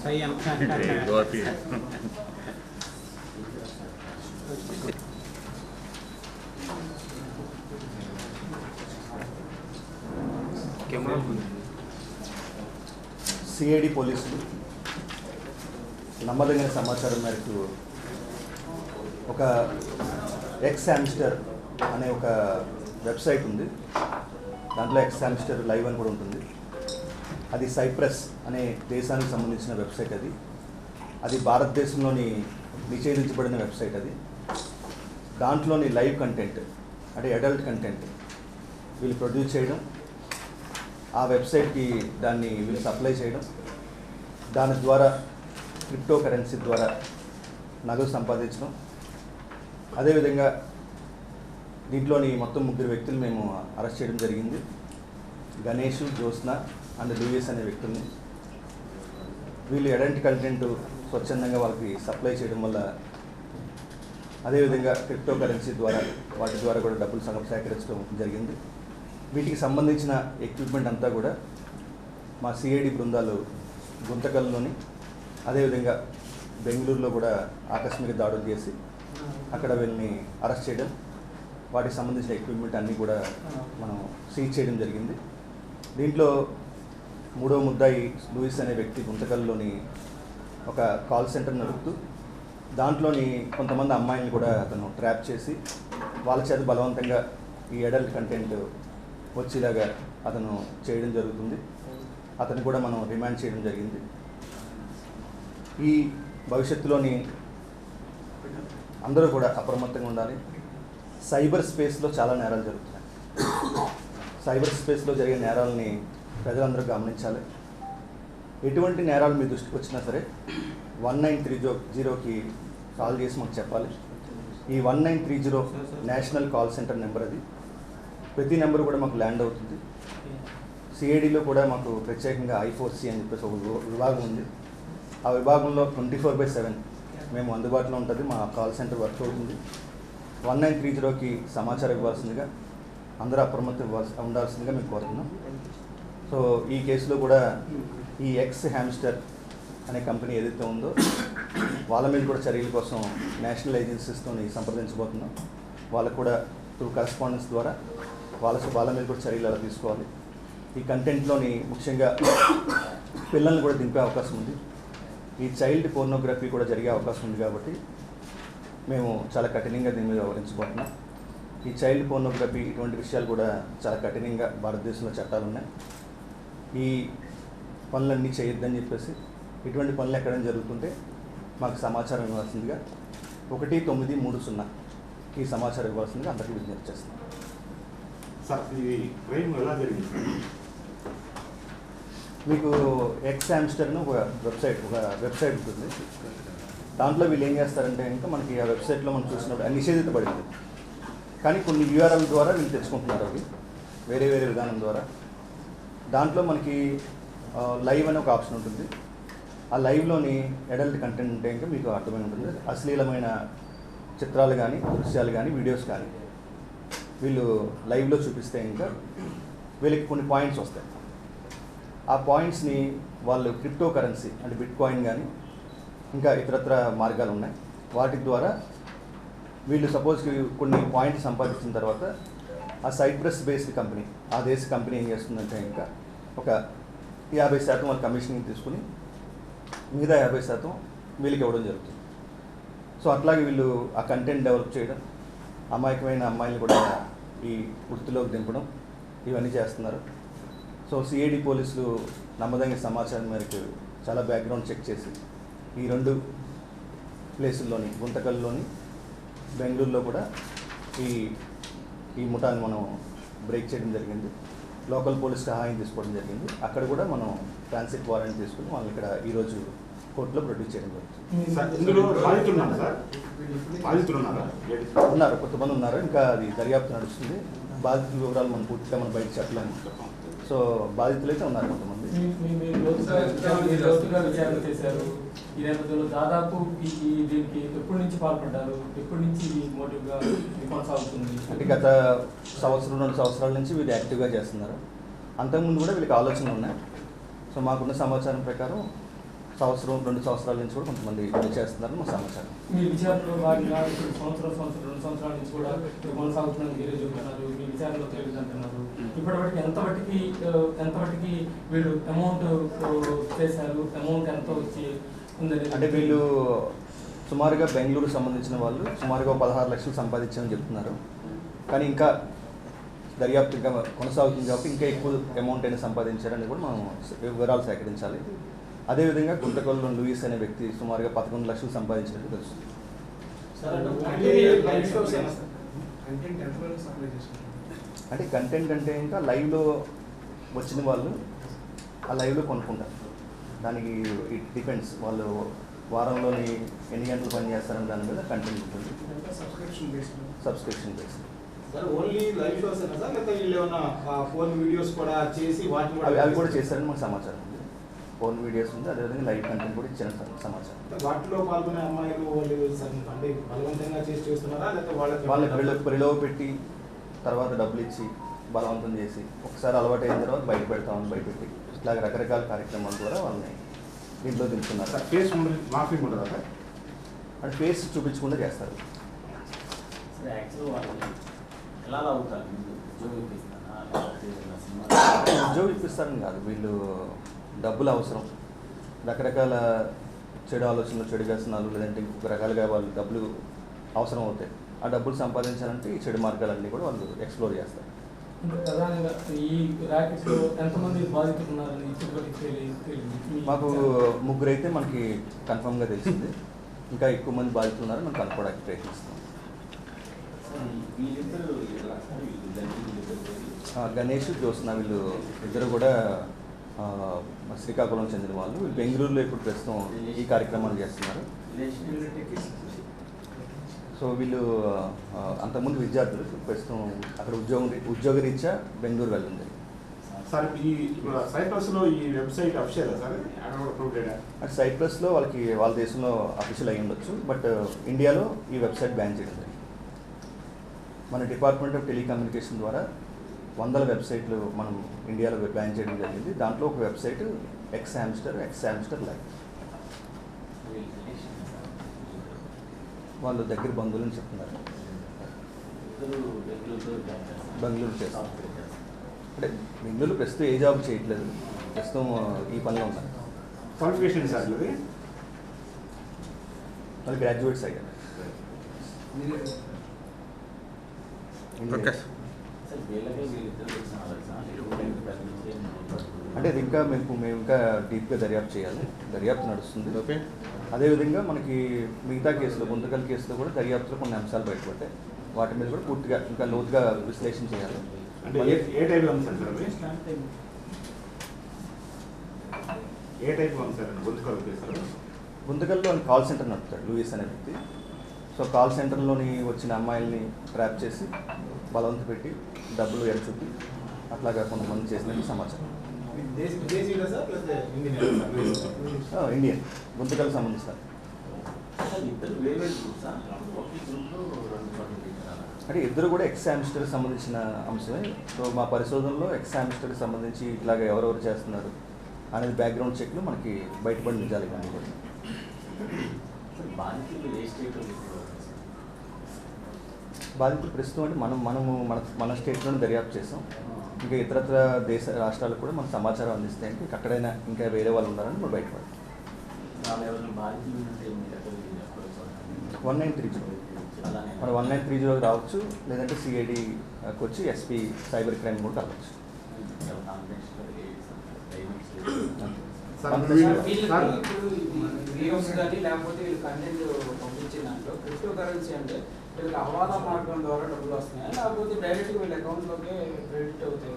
CID పోలీసులు నమ్మదగిన సమాచారం మేరకు ఒక ఎక్స్ హామ్స్టర్ అనే ఒక వెబ్సైట్ ఉంది. దాంట్లో ఎక్స్ హామ్స్టర్ లైవ్ అని కూడా ఉంటుంది. అది సైప్రస్ అనే దేశానికి సంబంధించిన వెబ్సైట్. అది భారతదేశంలోని నిషేధించబడిన వెబ్సైట్. దాంట్లోని లైవ్ కంటెంట్ అంటే అడల్ట్ కంటెంట్ వీళ్ళు ప్రొడ్యూస్ చేయడం, ఆ వెబ్సైట్కి దాన్ని వీళ్ళు సప్లై చేయడం, దాని ద్వారా క్రిప్టో కరెన్సీ ద్వారా నగదు సంపాదించడం. అదేవిధంగా దీంట్లోని మొత్తం 3 వ్యక్తులు మేము అరెస్ట్ చేయడం జరిగింది. గణేష్, జ్యోత్స్న అండ్ లూయిస్ అనే వ్యక్తుల్ని. వీళ్ళు అడల్ట్ కంటెంట్ స్వచ్ఛందంగా వాళ్ళకి సప్లై చేయడం వల్ల, అదేవిధంగా క్రిప్టో కరెన్సీ ద్వారా వాటి ద్వారా కూడా డబ్బులు సేకరించడం జరిగింది. వీటికి సంబంధించిన ఎక్విప్మెంట్ అంతా కూడా మా సిఐడి బృందాలు గుంతకల్లోని, అదేవిధంగా బెంగళూరులో కూడా ఆకస్మిక దాడులు చేసి అక్కడ వీళ్ళని అరెస్ట్ చేయడం, వాటికి సంబంధించిన ఎక్విప్మెంట్ అన్నీ కూడా మనం సీజ్ చేయడం జరిగింది. దీంట్లో 3వ ముద్దాయి లూయిస్ అనే వ్యక్తి గుంతకల్లోని ఒక కాల్ సెంటర్ నడుపుతూ దాంట్లోని కొంతమంది అమ్మాయిలను కూడా అతను ట్రాప్ చేసి వాళ్ళ చేత బలవంతంగా ఈ అడల్ట్ కంటెంట్ వచ్చేలాగా అతను చేయడం జరుగుతుంది. అతను కూడా మనం రిమాండ్ చేయడం జరిగింది. ఈ భవిష్యత్తులోని అందరూ కూడా అప్రమత్తంగా ఉండాలి. సైబర్ స్పేస్లో చాలా నేరాలు జరుగుతున్నాయి. సైబర్ స్పేస్లో జరిగే నేరాలని ప్రజలందరూ గమనించాలి. ఎటువంటి నేరాలు మీ దృష్టికి వచ్చినా సరే 1930కి కాల్ చేసి మాకు చెప్పాలి. ఈ 1930 నేషనల్ కాల్ సెంటర్ నెంబర్. అది ప్రతి నెంబర్ కూడా మాకు ల్యాండ్ అవుతుంది. సిఐడిలో కూడా మాకు ప్రత్యేకంగా I4C అని చెప్పేసి ఒక విభాగం ఉంది. ఆ విభాగంలో 24/7 మేము అందుబాటులో ఉంటుంది. మా కాల్ సెంటర్ వర్క్ అవుతుంది. 1930కి సమాచారం ఇవ్వాల్సిందిగా, అందరూ అప్రమత్తం ఉండాల్సిందిగా మేము కోరుతున్నాం. సో ఈ కేసులో కూడా ఈ ఎక్స్ హామ్స్టర్ అనే కంపెనీ ఏదైతే ఉందో వాళ్ళ మీద కూడా చర్యల కోసం నేషనల్ ఏజెన్సీస్తో సంప్రదించబోతున్నాం. వాళ్ళకు కూడా త్రూ కరెస్పాండెన్స్ ద్వారా వాళ్ళ మీద కూడా చర్యలు అలా తీసుకోవాలి. ఈ కంటెంట్లోని ముఖ్యంగా పిల్లల్ని కూడా దింపే అవకాశం ఉంది. ఈ చైల్డ్ పోర్నోగ్రఫీ కూడా జరిగే అవకాశం ఉంది. కాబట్టి మేము చాలా కఠినంగా దీని మీద వ్యవహరించబోతున్నాం. ఈ చైల్డ్ పోర్నోగ్రఫీ ఇటువంటి విషయాలు కూడా చాలా కఠినంగా భారతదేశంలో చట్టాలు ఉన్నాయి. ఈ పనులన్నీ చేయొద్దని చెప్పేసి, ఇటువంటి పనులు ఎక్కడైనా జరుగుతుంటే మాకు సమాచారం ఇవ్వాల్సిందిగా 1930 ఈ సమాచారం ఇవ్వాల్సిందిగా అందరికీ విజ్ఞప్తి చేస్తున్నాం. మీకు ఎక్స్ హామ్స్టర్ అని ఒక వెబ్సైట్ ఉంటుంది. దాంట్లో వీళ్ళు ఏం చేస్తారంటే ఇంకా మనకి ఆ వెబ్సైట్లో మనం చూసినప్పుడు నిషేధించబడింది, కానీ కొన్ని URL ద్వారా వీళ్ళు తెచ్చుకుంటున్నారు. అవి వేరే విధానం ద్వారా. దాంట్లో మనకి లైవ్ అనే ఒక ఆప్షన్ ఉంటుంది. ఆ లైవ్లోని అడల్ట్ కంటెంట్ ఉంటే ఇంకా మీకు అర్థమై ఉంటుంది. అశ్లీలమైన చిత్రాలు కానీ, దృశ్యాలు కానీ, వీడియోస్ కానీ వీళ్ళు లైవ్లో చూపిస్తే ఇంకా వీళ్ళకి కొన్ని పాయింట్స్ వస్తాయి. ఆ పాయింట్స్ని వాళ్ళు క్రిప్టో కరెన్సీ అంటే బిట్కాయిన్ కానీ ఇంకా ఇతరత్ర మార్గాలు ఉన్నాయి. వాటి ద్వారా వీళ్ళు సపోజ్కి కొన్ని పాయింట్స్ సంపాదించిన తర్వాత ఆ సైప్రస్ బేస్డ్ కంపెనీ, ఆ దేశ కంపెనీ ఏం చేస్తుందంటే ఇంకా ఒక 50% వాళ్ళ కమిషన్ తీసుకుని మిగతా 50% వీళ్ళకి ఇవ్వడం జరుగుతుంది. సో అట్లాగే వీళ్ళు ఆ కంటెంట్ డెవలప్ చేయడం, అమాయకమైన అమ్మాయిలు కూడా ఈ వృత్తిలోకి దింపడం, ఇవన్నీ చేస్తున్నారు. సో సిఐడి పోలీసులు నమ్మదగిన సమాచారం మేరకు చాలా బ్యాక్గ్రౌండ్ చెక్ చేసి ఈ 2 ప్లేసుల్లోని, గుంతకల్లోని, బెంగళూరులో కూడా ఈ ముఠాన్ని మనం బ్రేక్ చేయడం జరిగింది. లోకల్ పోలీస్ సహాయం తీసుకోవడం జరిగింది. అక్కడ కూడా మనం ట్రాన్సిట్ వారెంట్ తీసుకుని వాళ్ళని ఇక్కడ ఈరోజు కోర్టులో ప్రొడ్యూస్ చేయడం జరుగుతుంది. ఉన్నారు, కొంతమంది ఉన్నారు. ఇంకా అది దర్యాప్తు నడుస్తుంది. బాధితుల వివరాలు మనం పూర్తిగా మనం బయట చెప్పలేము. సో బాధితులు అయితే ఉన్నారు కొంతమంది. ఈ నేపథ్యంలో దాదాపు దీనికి ఎప్పటి నుంచి పాల్పడ్డారు, ఎప్పటి నుంచి మోటివ్గా కొనసాగుతుంది? అంటే గత 1-2 సంవత్సరాల నుంచి వీళ్ళు యాక్టివ్గా చేస్తున్నారు. అంతకుముందు కూడా వీళ్ళకి ఆలోచనలు ఉన్నాయి. సో మాకున్న సమాచారం ప్రకారం సంవత్సరం 2 సంవత్సరాల నుంచి కూడా కొంతమంది వీళ్ళు చేస్తున్నారని మా సమాచారం. మీ విచారణలో భాగంగా ఇప్పుడు సంవత్సరం 2 సంవత్సరాల నుంచి కూడా కొనసాగుతుందని మీరే చెబుతున్నారు, మీ విచారణలో తెలియదంటున్నారు. ఇప్పటివరకు ఎంతవరకు వీళ్ళు అమౌంట్ చేశారు, అమౌంట్ ఎంత వచ్చి ఉందని? అంటే వీళ్ళు సుమారుగా బెంగళూరు సంబంధించిన వాళ్ళు సుమారుగా 16 లక్షలు సంపాదించామని చెప్తున్నారు. కానీ ఇంకా దర్యాప్తు ఇంకా కొనసాగుతుంది కాబట్టి ఇంకా ఎక్కువ అమౌంట్ అయినా సంపాదించారని కూడా మనం వివరాలు సేకరించాలి. అదేవిధంగా గుంటకల్లో లూయిస్ అనే వ్యక్తి సుమారుగా 11 లక్షలు సంపాదించినట్టు తెలుసు. అంటే కంటెంట్ అంటే ఇంకా లైవ్లో వచ్చిన వాళ్ళు ఆ లైవ్లో కొనుక్కుంటారు. దానికి ఇట్ డిపెండ్స్, వాళ్ళు వారంలోని ఎన్ని గంటలు పని చేస్తారని దాని మీద కంటెంట్ ఉంటుంది. Subscription based. Only live shows sir, లేకపోతే వీళ్ళు ఏమైనా ఫోన్ వీడియోస్ కూడా చేసి వాటిని అవి కూడా చేస్తారని మాకు సమాచారం ఉంది. ఫోన్ వీడియోస్ ఉంది, అదేవిధంగా లైవ్ కంటెంట్ కూడా ఇచ్చిన సమాచారం. వాటిలో పాల్గొనే అమ్మాయిలు వాళ్ళు అంటే బలవంతంగా చేస్తున్నారా, లేకపోతే వాళ్ళకి ప్రలోభ పెట్టి తర్వాత డబ్బులు ఇచ్చి బలవంతం చేసి ఒకసారి అలవాటు అయిన తర్వాత బయట పెడతామని భయపెట్టి ఇట్లా రకరకాల కార్యక్రమాల ద్వారా వాళ్ళని దీంట్లో దించుతున్నారు. ఫేస్ మాఫీ ఉండదా సార్? అంటే ఫేస్ చూపించకుండా చేస్తారు. ఉద్యోగం ఇప్పిస్తారని కాదు, వీళ్ళు డబ్బులు అవసరం, రకరకాల చెడు ఆలోచనలు, చెడు వ్యసనాలు, లేదంటే ఇంకొక రకాలుగా వాళ్ళు డబ్బులు అవసరం అవుతాయి. ఆ డబ్బులు సంపాదించాలంటే ఈ చెడు మార్గాలన్నీ కూడా వాళ్ళు ఎక్స్ప్లోర్ చేస్తారు. ప్రధానంగా ఈ ర్యాకెట్లో ఎంతమంది బాధితులు ఉన్నారని మాకు 3 అయితే మనకి కన్ఫర్మ్గా తెలిసింది. ఇంకా ఎక్కువ మంది బాధితులు ఉన్నారని మనం కనుక్కోవడానికి ప్రయత్నిస్తున్నాం. గణేష్, జ్యోత్స్న వీళ్ళు ఇద్దరు కూడా శ్రీకాకుళం చెందిన వాళ్ళు. వీళ్ళు బెంగళూరులో ఇప్పుడు ప్రస్తుతం ఈ కార్యక్రమాలు చేస్తున్నారు. సో వీళ్ళు అంతకుముందు విద్యార్థులు, ప్రస్తుతం అక్కడ ఉద్యోగరీత్యా బెంగళూరు వెళ్ళింది. సార్ ఈ సైప్రస్లో ఈ వెబ్సైట్ అఫిషియల్ సార్? అంటే సైప్రస్లో వాళ్ళ దేశంలో అఫీషియల్ అయ్యి ఉండొచ్చు, బట్ ఇండియాలో ఈ వెబ్సైట్ బ్యాన్ చేయడం జరిగింది. మన డిపార్ట్మెంట్ ఆఫ్ టెలికమ్యూనికేషన్ ద్వారా 100 వెబ్సైట్లు మనం ఇండియాలో బ్యాన్ చేయడం జరిగింది. దాంట్లో ఒక వెబ్సైట్ ఎక్స్ హామ్స్టర్ లైవ్. వాళ్ళు దగ్గర బంధువులని చెప్తున్నారు. బెంగళూరు చేస్తారు. అంటే బెంగళూరు ప్రస్తుతం ఏ జాబ్ చేయట్లేదు, ప్రస్తుతం ఈ పనిలో ఉన్నారు. క్వాలిఫికేషన్ సార్ వాళ్ళు గ్రాడ్యుయేట్స్ అయ్యారు. అంటే ఇది ఇంకా మేము ఇంకా డీప్గా దర్యాప్తు చేయాలి. దర్యాప్తు నడుస్తుంది. అదేవిధంగా మనకి మిగతా కేసులో, గుంతకల్ కేసులో కూడా దర్యాప్తులో కొన్ని అంశాలు బయటపడ్డాయి. వాటి మీద కూడా పూర్తిగా ఇంకా లోతుగా విశ్లేషణ చేయాలి. అంటే ఏ టైప్ అంశాలు సార్? ఏ టైప్ అంశాలు గుంతకల్ కేసులో? గుంతకల్లో కాల్ సెంటర్ నడుపుతాడు లూయిస్ అనే వ్యక్తి. సో కాల్ సెంటర్లోని వచ్చిన అమ్మాయిల్ని ట్రాప్ చేసి బలవంత పెట్టి డబ్బులు ఎరచూపి అట్లాగా కొంతమంది చేసినట్టు సమాచారం. ఇండియన్ గుంతకల్ సంబంధించిన అంటే ఇద్దరు కూడా ఎక్స్ హామ్స్టర్కి సంబంధించిన అంశమే. సో మా పరిశోధనలో ఎక్స్ హామ్స్టర్కి సంబంధించి ఇట్లాగా ఎవరెవరు చేస్తున్నారు అనేది బ్యాక్గ్రౌండ్ చెక్లు మనకి బయటపడి నిజాలు కానీ కూడా. బాధితులు ప్రస్తుతం అంటే మన స్టేట్లోనే దర్యాప్తు చేసాం. ఇంకా ఇతరత్ర రాష్ట్రాలకు కూడా మన సమాచారం అందిస్తే అంటే అక్కడైనా ఇంకా వేరే వాళ్ళు ఉన్నారని మనం బయటపడతాం. 1930 మన 1930 రావచ్చు, లేదంటే సిఐడికి వచ్చి ఎస్పీ సైబర్ క్రైమ్ కూడా రావచ్చు. లేకపోతే వీళ్ళు కంటెంట్ పంపించిన దాంట్లో క్రిప్టో కరెన్సీ అంటే వీళ్ళకి హవాలా మార్గం ద్వారా డబ్బులు వస్తున్నాయి, లేకపోతే డైరెక్ట్గా వీళ్ళ అకౌంట్లోకి క్రెడిట్ అవుతాయి?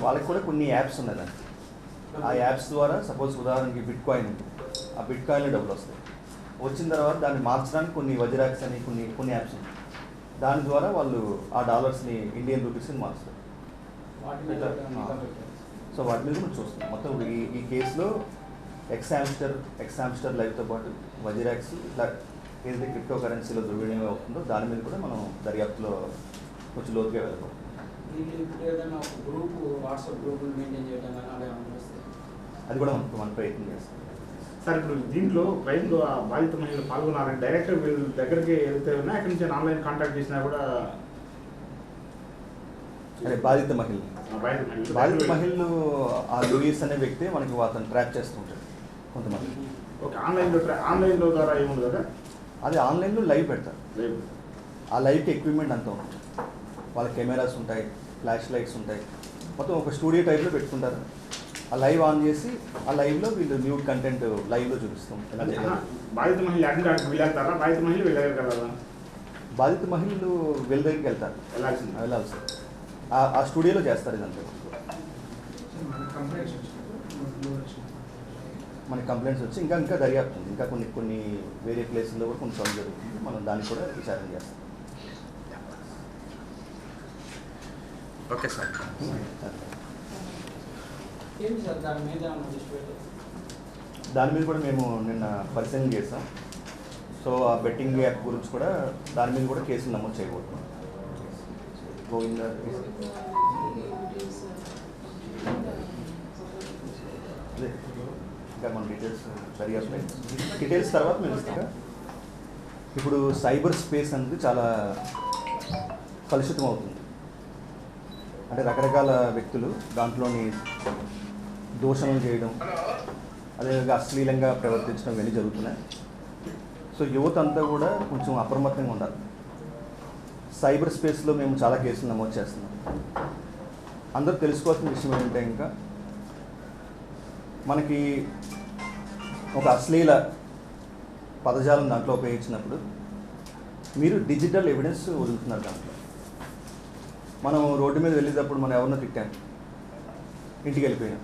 వాళ్ళకి కూడా కొన్ని యాప్స్ ఉన్నాయి దానికి. ఆ యాప్స్ ద్వారా సపోజ్ ఉదాహరణకి బిట్ కాయిన్, ఆ బిట్ కాయిన్లో డబ్బులు వస్తాయి. వచ్చిన తర్వాత దాన్ని మార్చడానికి కొన్ని వజ్రాక్స్ అని కొన్ని యాప్స్ ఉన్నాయి. దాని ద్వారా వాళ్ళు ఆ డాలర్స్ని ఇండియన్ రూపీస్ని మార్చుతారు. సో వాటి మీద మనం చూస్తున్నాం. మొత్తం ఈ కేసులో ఎక్స్ హామ్స్టర్ లైవ్తో పాటు వజ్రాక్స్ ఇట్లా ఏదైతే క్రిప్టో కరెన్సీలో దుర్వినియోగం అవుతుందో దాని మీద కూడా మనం దర్యాప్తులో కొంచెం లోతుగా వెళ్ళబోతున్నాం. ఏదైనా ఒక గ్రూప్, వాట్సాప్ గ్రూపులు మెయింటైన్ చేయడం కానీ అలా ఏమైనా వస్తాయి? అది కూడా మనం ప్రయత్నం చేస్తాం. సార్ ఇప్పుడు దీంట్లో క్రైమ్లో ఆ బాధిత మహిళలు పాల్గొన్నారని డైరెక్ట్ వీళ్ళ దగ్గరికి వెళ్తే ఉన్నా ఎక్కడి నుంచి ఆన్లైన్ కాంటాక్ట్ చేసినా కూడా అదే బాధిత మహిళలు బాధిత మహిళలు మహిళలు ఆ లూయిస్ అనే వ్యక్తి మనకి అతను ట్రాక్ చేస్తుంటాడు కొంతమంది. ఓకే, ఆన్లైన్లో ద్వారా ఏముంది కదా అది ఆన్లైన్లో లైవ్ పెడతారు. లేదు. ఆ లైవ్కి ఎక్విప్మెంట్ అంతా ఉంటుంది. వాళ్ళ కెమెరాస్ ఉంటాయి, ఫ్లాష్ లైట్స్ ఉంటాయి, మొత్తం ఒక స్టూడియో టైప్లో పెట్టుకుంటారు. ఆ లైవ్ ఆన్ చేసి ఆ లైవ్లో వీళ్ళు న్యూడ్ కంటెంట్ లైవ్లో చూపిస్తాం. ఎలా చేయాలి? బాధిత మహిళలు అడ్డానికి వీళ్ళెళ్తారా? బాధిత మహిళలు వీళ్ళ దగ్గర కదా బాధిత మహిళలు వీళ్ళ దగ్గరికి వెళ్తారు, వెళ్ళాల్సింది. వెళ్ళాల్సి ఆ స్టూడియోలో చేస్తారు ఇదంతా. మనకి కంప్లైంట్స్ వచ్చి ఇంకా దర్యాప్తు ఉంది. ఇంకా కొన్ని వేరే ప్లేసుల్లో కూడా కొన్ని సౌండ్ జరుగుతుంది. మనం దాన్ని కూడా విచారణ చేస్తాం. Okay sir. ఏంటి సార్ దాని మీద ఏమన్నా దృష్టి పెట్టారు? దాని మీద కూడా మేము నిన్న పరిశీలన చేస్తాం. సో ఆ బెట్టింగ్ యాప్ గురించి కూడా దాని మీద కూడా కేసులు నమోదు చేయబోతున్నాం. గోవింద అదే ఇంకా మన డీటెయిల్స్ తర్వాత మేము ఇస్తాం. ఇప్పుడు సైబర్ స్పేస్ అనేది చాలా కలుషితం అవుతుంది. అంటే రకరకాల వ్యక్తులు దాంట్లోని దూషణలు చేయడం, అదేవిధంగా అశ్లీలంగా ప్రవర్తించడం ఇవన్నీ జరుగుతున్నాయి. సో యువత అంతా కూడా కొంచెం అప్రమత్తంగా ఉండాలి. సైబర్ స్పేస్లో మేము చాలా కేసులు నమోదు చేస్తున్నాం. అందరూ తెలుసుకోవాల్సిన విషయం ఏంటంటే ఇంకా మనకి ఒక అశ్లీల పదజాలం దాంట్లో ఉపయోగించినప్పుడు మీరు డిజిటల్ ఎవిడెన్స్ వదులుతున్నారు. దాంట్లో మనం రోడ్డు మీద వెళ్ళేటప్పుడు మనం ఎవరినో తిట్టాం, ఇంటికి వెళ్ళిపోయాం,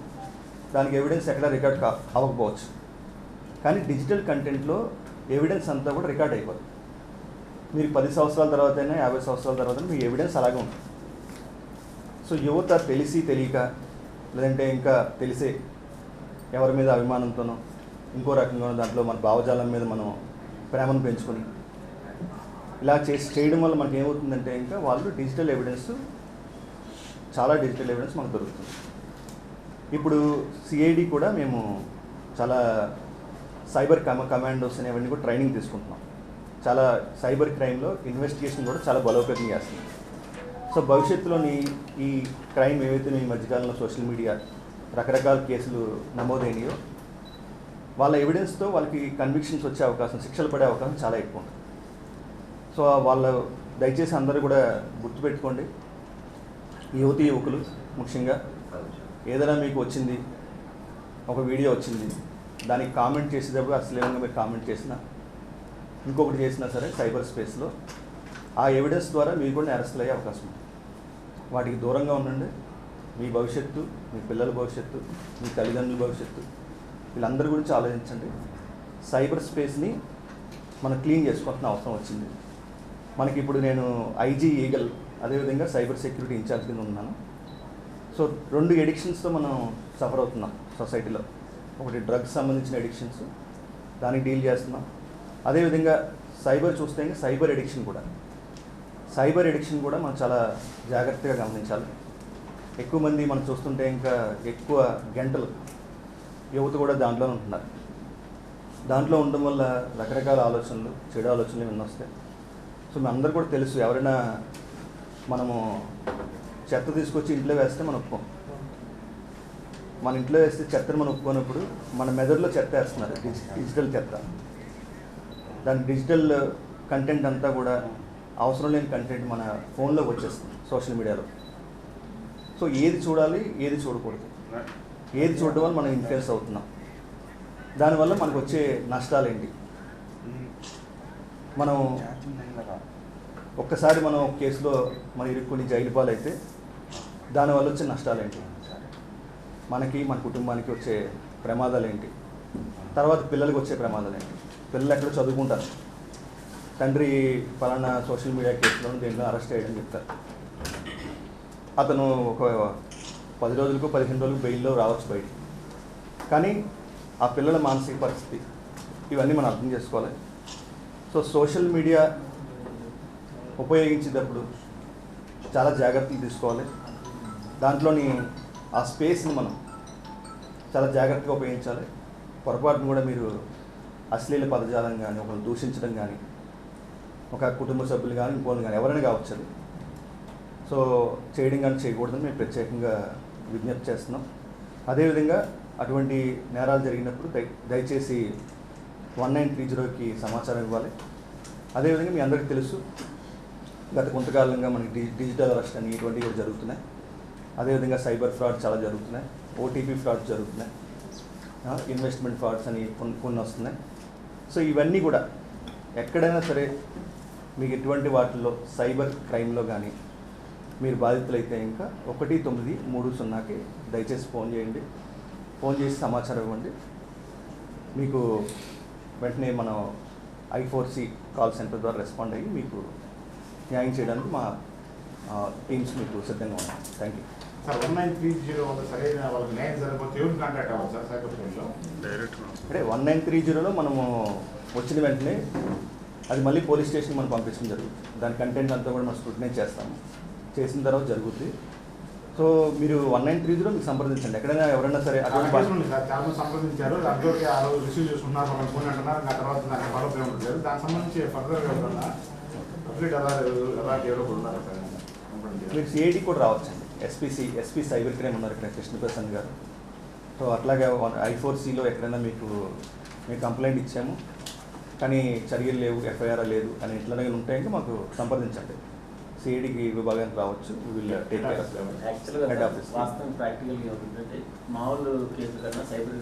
దానికి ఎవిడెన్స్ ఎక్కడ రికార్డ్ అవ్వకపోవచ్చు. కానీ డిజిటల్ కంటెంట్లో ఎవిడెన్స్ అంతా కూడా రికార్డ్ అయిపోతుంది. మీరు 10 సంవత్సరాల తర్వాత అయినా 50 సంవత్సరాల తర్వాత మీ ఎవిడెన్స్ అలాగే ఉంటుంది. సో యువత తెలిసి తెలియక లేదంటే ఇంకా తెలిసే ఎవరి మీద అభిమానంతోనో ఇంకో రకంగానో దాంట్లో మన భావజాలం మీద మనం ప్రేమను పెంచుకొని ఇలా చేయడం వల్ల మనకి ఏమవుతుందంటే ఇంకా వాళ్ళు డిజిటల్ ఎవిడెన్స్ మనకు దొరుకుతుంది. ఇప్పుడు సిఐడి కూడా మేము చాలా సైబర్ కమాండోస్ అనేవన్నీ కూడా ట్రైనింగ్ తీసుకుంటున్నాం. చాలా సైబర్ క్రైమ్లో ఇన్వెస్టిగేషన్ కూడా చాలా బలోపేతం చేస్తుంది. సో భవిష్యత్తులోని ఈ క్రైమ్ ఏవైతే ఈ మధ్యకాలంలో సోషల్ మీడియా రకరకాల కేసులు నమోదైనయో వాళ్ళ ఎవిడెన్స్తో వాళ్ళకి కన్విక్షన్స్ వచ్చే అవకాశం, శిక్షలు పడే అవకాశం చాలా ఎక్కువ ఉంటుంది. సో వాళ్ళు దయచేసి అందరూ కూడా గుర్తుపెట్టుకోండి. యువతీ యువకులు ముఖ్యంగా ఏదైనా మీకు వచ్చింది, ఒక వీడియో వచ్చింది, దానికి కామెంట్ చేసేటప్పుడు అసలేమంగా మీరు కామెంట్ చేసినా ఇంకొకటి చేసినా సరే సైబర్ స్పేస్లో ఆ ఎవిడెన్స్ ద్వారా మీరు కూడా అరెస్టులు అయ్యే అవకాశం ఉంది. వాటికి దూరంగా ఉండండి. మీ భవిష్యత్తు, మీ పిల్లల భవిష్యత్తు, మీ తల్లిదండ్రుల భవిష్యత్తు, వీళ్ళందరి గురించి ఆలోచించండి. సైబర్ స్పేస్ని మనం క్లీన్ చేసుకోవాల్సిన అవసరం వచ్చింది. మనకి ఇప్పుడు నేను ఐజీ ఈగల్, అదేవిధంగా సైబర్ సెక్యూరిటీ ఇన్ఛార్జ్ కింద ఉన్నాను. సో 2 ఎడిక్షన్స్తో మనం సఫర్ అవుతున్నాం సొసైటీలో. ఒకటి డ్రగ్స్ సంబంధించిన ఎడిక్షన్స్, దానికి డీల్ చేస్తున్నాం. అదేవిధంగా సైబర్ చూస్తే సైబర్ ఎడిక్షన్ కూడా మనం చాలా జాగ్రత్తగా గమనించాలి. ఎక్కువ మంది మనం చూస్తుంటే ఇంకా ఎక్కువ గంటలు యువత కూడా దాంట్లోనే ఉంటున్నారు. దాంట్లో ఉండడం వల్ల రకరకాల ఆలోచనలు, చెడు ఆలోచనలు ఇవన్నీ వస్తాయి. సో మీ అందరూ కూడా తెలుసు, ఎవరైనా మనము చెత్త తీసుకొచ్చి ఇంట్లో వేస్తే మనం ఒప్పుకోం. మన ఇంట్లో వేస్తే చెత్తను మనం ఒప్పుకోనప్పుడు మన మెదడులో చెత్త వేస్తున్నారు, డిజిటల్ చెత్త. దాని డిజిటల్ కంటెంట్ అంతా కూడా అవసరం లేని కంటెంట్ మన ఫోన్లోకి వచ్చేస్తుంది, సోషల్ మీడియాలో. సో ఏది చూడాలి, ఏది చూడకూడదు, ఏది చూడడం వల్ల మనం ఇన్ఫ్లుయెన్స్ అవుతున్నాం, దానివల్ల మనకు వచ్చే నష్టాలు ఏంటి. మనం ఒక్కసారి మనం కేసులో మన ఇరుక్కుని జైలు పాలైతే దానివల్ల వచ్చే నష్టాలు ఏంటి, మనకి మన కుటుంబానికి వచ్చే ప్రమాదాలు ఏంటి, తర్వాత పిల్లలకు వచ్చే ప్రమాదాలు ఏంటి. పిల్లలు ఎక్కడో చదువుకుంటారు, తండ్రి పలానా సోషల్ మీడియా కేసులో దేంట్లో అరెస్ట్ చేయడం చెప్తారు. అతను ఒక 10 రోజులకు 15 రోజులకు బెయిల్లో రావచ్చు బయట. కానీ ఆ పిల్లల మానసిక పరిస్థితి, ఇవన్నీ మనం అర్థం చేసుకోవాలి. సో సోషల్ మీడియా ఉపయోగించేటప్పుడు చాలా జాగ్రత్తలు తీసుకోవాలి. దాంట్లోని ఆ స్పేస్ని మనం చాలా జాగ్రత్తగా ఉపయోగించాలి. పొరపాటును కూడా మీరు అశ్లీల పదజాలం కానీ ఒకరిని దూషించడం కానీ ఒక కుటుంబ సభ్యులు కానీ ఇంకోళ్ళు కానీ ఎవరైనా కావచ్చు అది సో చేయడం కానీ చేయకూడదని మేము ప్రత్యేకంగా విజ్ఞప్తి చేస్తున్నాం. అదేవిధంగా అటువంటి నేరాలు జరిగినప్పుడు దయచేసి 1930కి సమాచారం ఇవ్వాలి. అదేవిధంగా మీ అందరికీ తెలుసు గత కొంతకాలంగా మనకి డిజిటల్ అరెస్ట్ అని ఇటువంటివి కూడా జరుగుతున్నాయి. అదేవిధంగా సైబర్ ఫ్రాడ్ చాలా జరుగుతున్నాయి, ఓటీపీ ఫ్రాడ్స్ జరుగుతున్నాయి, ఇన్వెస్ట్మెంట్ ఫ్రాడ్స్ అని కొన్ని వస్తున్నాయి. సో ఇవన్నీ కూడా ఎక్కడైనా సరే మీకు ఎటువంటి వాటిల్లో సైబర్ క్రైమ్లో కానీ మీరు బాధితులైతే ఇంకా 1930కి దయచేసి ఫోన్ చేయండి. ఫోన్ చేసి సమాచారం ఇవ్వండి. మీకు వెంటనే మనం I4C కాల్ సెంటర్ ద్వారా రెస్పాండ్ అయ్యి మీకు న్యాయం చేయడానికి మా టీమ్స్ మీకు సిద్ధంగా ఉన్నాయి. Thank you sir. 1930 వల్ల సరైన వాళ్ళకి న్యాయం జరగకపోతే ఎవరు కాంటాక్ట్ అవ్వాలి సార్ సైబర్ క్రైమ్లో? అంటే 1930లో మనము వచ్చిన వెంటనే అది మళ్ళీ పోలీస్ స్టేషన్ మనం పంపించడం జరుగుతుంది. దాని కంటెంట్ అంతా కూడా మనం స్క్రూటినైజ్ చేస్తాము. చేసిన తర్వాత జరుగుతుంది. సో మీరు 1930లో మీకు సంప్రదించండి. ఎక్కడైనా ఎవరైనా సరే సార్ చాలా మంది సంప్రదించారు, అందులోకి ఆ రోజు రిసీవ్ చేసుకున్నారు, వాళ్ళని ఫోన్ అంటున్నారు, ఆ తర్వాత దానికి ఫాలో అప్ ఏమంటారు, దానికి సంబంధించి ఫర్దర్ ఎవరన్నా అప్డేట్ అలాంటి ఎవరో కూడా ఉన్నారు సార్? మీరు సిఐడి కూడా రావచ్చండి. ఎస్పీ సైబర్ క్రైమ్ ఉన్నారు ఇక్కడ కృష్ణప్రసాద్ గారు. సో అట్లాగే I4Cలో ఎక్కడైనా మీకు కంప్లైంట్ ఇచ్చాము కానీ చర్యలు లేవు, ఎఫ్ఐఆర్ లేదు అని ఇట్లా ఉంటే ఇంకా మాకు సంప్రదించండి. సిఐడికి విభాగానికి రావచ్చు. విల్ టేక్ కేర్ ఆఫ్ యాక్చువల్గా వాస్తవం ప్రాక్టికల్గా ఏంటంటే మామూలు కేసు కన్నా సైబర్